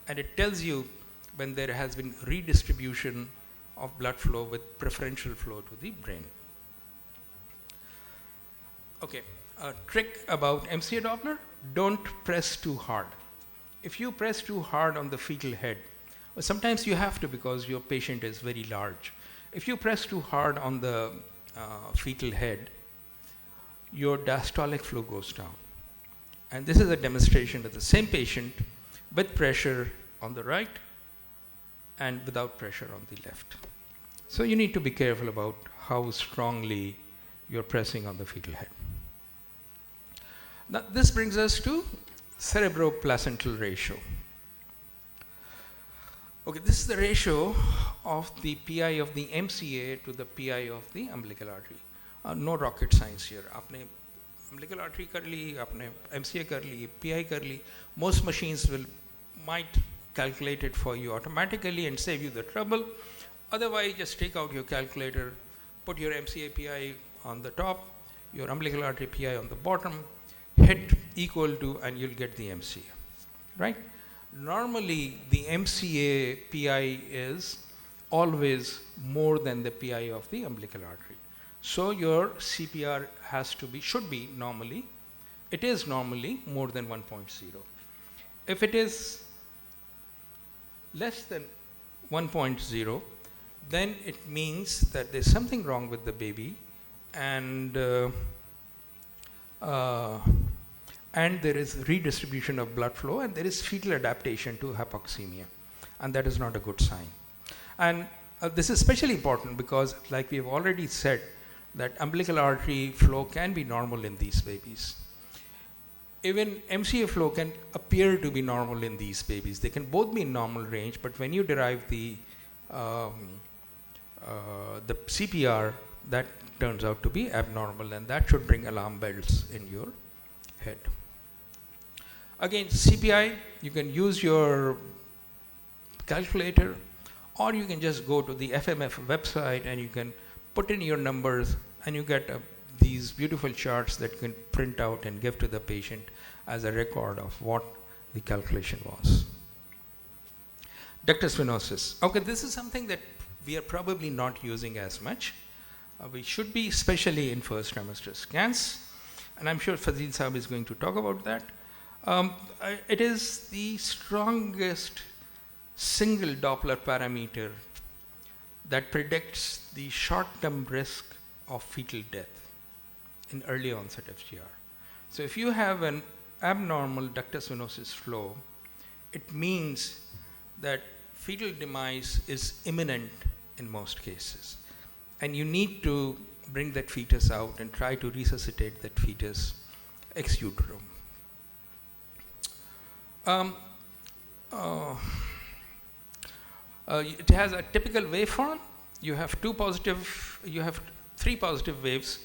and it tells you when there has been redistribution of blood flow with preferential flow to the brain. Okay, a trick about MCA Doppler, don't press too hard. If you press too hard on the fetal head, well, sometimes you have to because your patient is very large. If you press too hard on the fetal head, your diastolic flow goes down. And this is a demonstration of the same patient with pressure on the right and without pressure on the left. So you need to be careful about how strongly you're pressing on the fetal head. Now this brings us to cerebroplacental ratio. Okay, this is the ratio of the PI of the MCA to the PI of the umbilical artery. No rocket science here. आपने umbilical artery कर ली, आपने MCA कर ली, PI कर ली. Most machines might calculate it for you automatically and save you the trouble. Otherwise, just take out your calculator, put your MCA PI on the top, your umbilical artery PI on the bottom, hit equal to, and you'll get the MCA, right? Normally, the MCA PI is always more than the PI of the umbilical artery. So your CPR should be normally, it is normally more than 1.0. If it is less than 1.0, then it means that there's something wrong with the baby, and there is redistribution of blood flow, and there is fetal adaptation to hypoxemia, and that is not a good sign. And this is especially important because, like we have already said, that umbilical artery flow can be normal in these babies. Even MCA flow can appear to be normal in these babies. They can both be in normal range, but when you derive the CPR, that turns out to be abnormal, and that should bring alarm bells in your head. Again, CPI, you can use your calculator, or you can just go to the FMF website and you can put in your numbers, and you get these beautiful charts that you can print out and give to the patient as a record of what the calculation was. Ductus Venosus. Okay, this is something that we are probably not using as much. We should be, especially in first trimester scans, and I'm sure Fetal-Sabhe is going to talk about that. It is the strongest single Doppler parameter that predicts the short-term risk of fetal death in early onset FGR. So if you have an abnormal ductus venosus flow, it means that fetal demise is imminent in most cases. And you need to bring that fetus out and try to resuscitate that fetus ex utero. It has a typical waveform. You have three positive waves,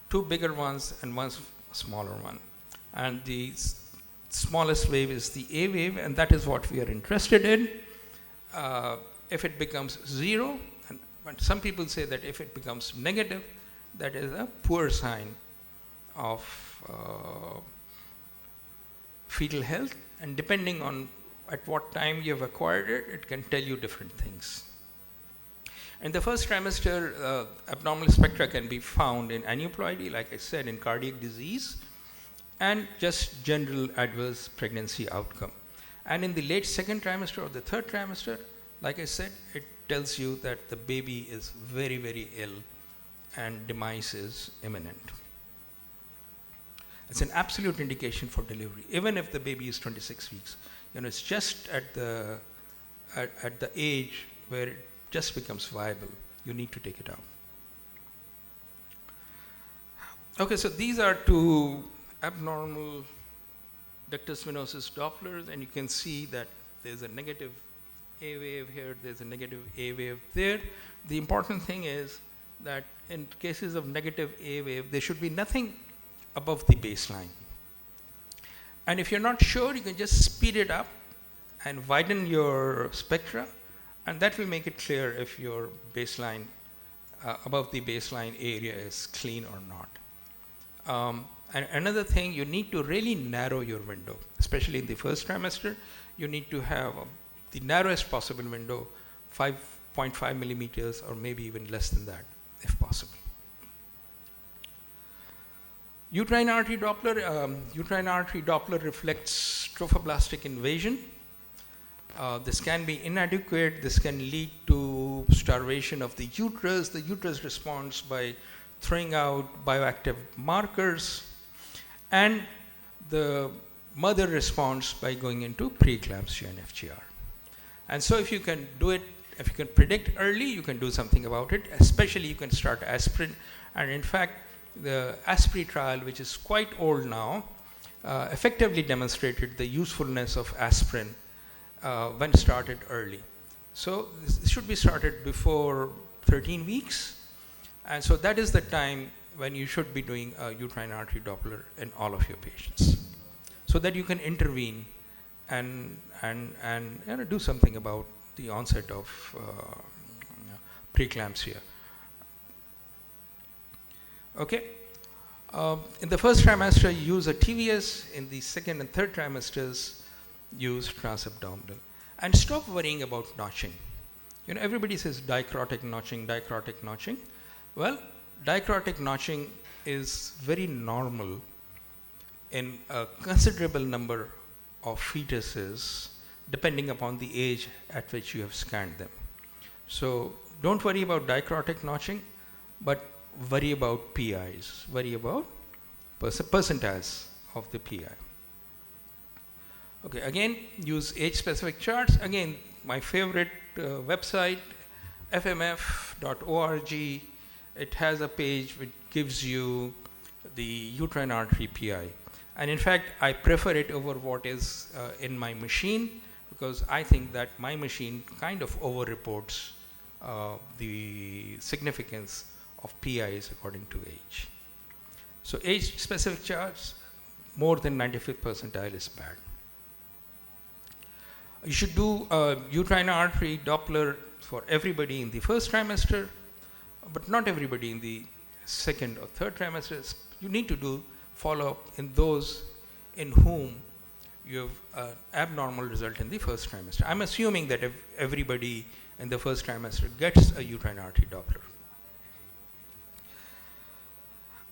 two bigger ones and one smaller one. And the smallest wave is the A wave, and that is what we are interested in. If it becomes 0, but some people say that if it becomes negative, that is a poor sign of fetal health, and depending on at what time you have acquired it, it can tell you different things. In the first trimester, abnormal spectra can be found in aneuploidy, like I said, in cardiac disease, and just general adverse pregnancy outcome. And in the late second trimester or the third trimester, like I said, it tells you that the baby is very, very ill and demise is imminent. It's an absolute indication for delivery, even if the baby is 26 weeks. You know, it's just at the age where it just becomes viable. You need to take it out. Okay, so these are two abnormal ductus venosus Dopplers, and you can see that there's a negative A wave here, there's a negative A wave there. The important thing is that in cases of negative A wave, there should be nothing above the baseline. And if you're not sure, you can just speed it up and widen your spectra, and that will make it clear if your baseline, above the baseline area is clean or not. And another thing, you need to really narrow your window, especially in the first trimester. you need to have the narrowest possible window, 5.5 millimeters, or maybe even less than that, if possible. Uterine artery Doppler reflects trophoblastic invasion. This can be inadequate. This can lead to starvation of the uterus. The uterus responds by throwing out bioactive markers, and the mother responds by going into preeclampsia and FGR. And so if you can do it, if you can predict early, you can do something about it. Especially you can start aspirin. And in fact, the ASPRI trial, which is quite old now, effectively demonstrated the usefulness of aspirin when started early. So this should be started before 13 weeks. And so that is the time when you should be doing a uterine artery Doppler in all of your patients, so that you can intervene and do something about the onset of preeclampsia. Okay. In the first trimester, you use a TVS. In the second and third trimesters, use transabdominal. And stop worrying about notching. You know, everybody says dicrotic notching, dicrotic notching. Well, dicrotic notching is very normal in a considerable number of fetuses, depending upon the age at which you have scanned them. So don't worry about dicrotic notching, but worry about PIs, worry about percentiles of the PI. Okay, again, use age-specific charts. Again, my favorite website, fmf.org. It has a page which gives you the uterine artery PI. And in fact, I prefer it over what is in my machine, because I think that my machine kind of over-reports the significance of PIs according to age. So age-specific charts, more than 95th percentile is bad. You should do a uterine artery Doppler for everybody in the first trimester, but not everybody in the second or third trimesters. You need to do follow-up in those in whom you have an abnormal result in the first trimester. I'm assuming that if everybody in the first trimester gets a uterine artery Doppler.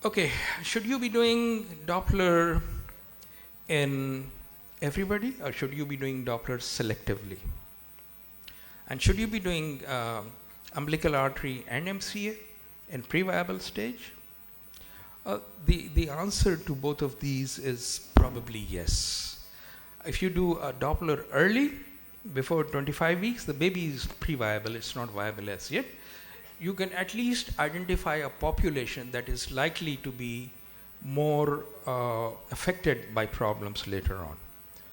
Okay, should you be doing Doppler in everybody, or should you be doing Doppler selectively? And should you be doing umbilical artery and MCA in previable stage? The answer to both of these is probably yes. If you do a Doppler early, before 25 weeks, the baby is pre-viable, it's not viable as yet. You can at least identify a population that is likely to be more affected by problems later on.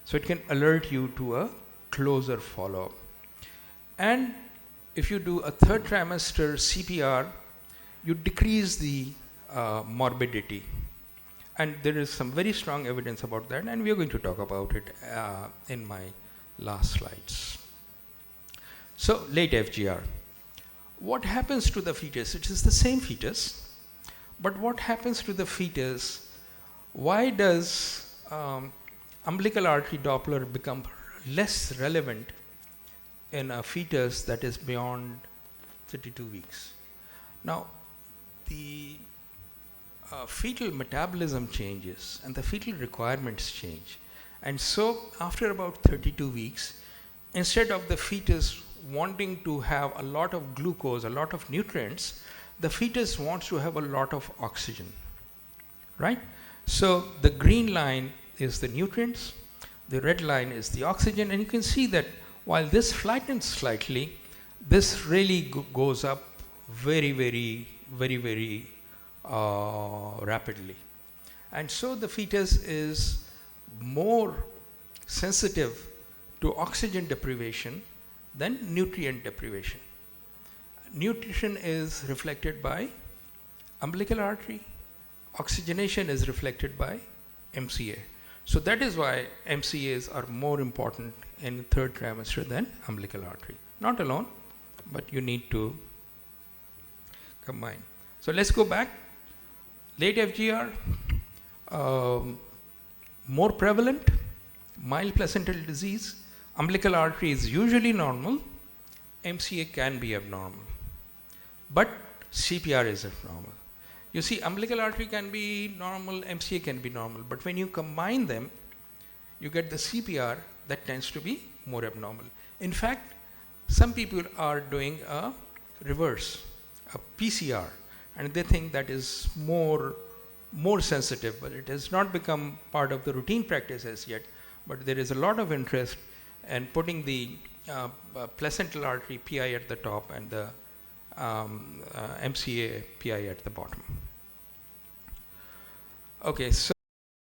So it can alert you to a closer follow-up. And if you do a third trimester CPR, you decrease the morbidity. And there is some very strong evidence about that, and we are going to talk about it in my last slides. So late FGR. What happens to the fetus? It is the same fetus, but what happens to the fetus? Why does umbilical artery Doppler become less relevant in a fetus that is beyond 32 weeks? Now, the fetal metabolism changes and the fetal requirements change. And so after about 32 weeks, instead of the fetus wanting to have a lot of glucose, a lot of nutrients, the fetus wants to have a lot of oxygen, right? So the green line is the nutrients, the red line is the oxygen, and you can see that while this flattens slightly, this really goes up very rapidly. And so the fetus is more sensitive to oxygen deprivation than nutrient deprivation. Nutrition is reflected by umbilical artery, oxygenation is reflected by MCA. So that is why MCAs are more important in the third trimester than umbilical artery. Not alone, but you need to combine. So let's go back. Late FGR, more prevalent, mild placental disease, Umbilical artery is usually normal, MCA can be abnormal, but CPR is abnormal. You see, umbilical artery can be normal, MCA can be normal, but when you combine them, you get the CPR that tends to be more abnormal. In fact, some people are doing a reverse, a PCR, and they think that is more sensitive, but it has not become part of the routine practice as yet. But there is a lot of interest in putting the placental artery PI at the top and the MCA PI at the bottom. Okay, so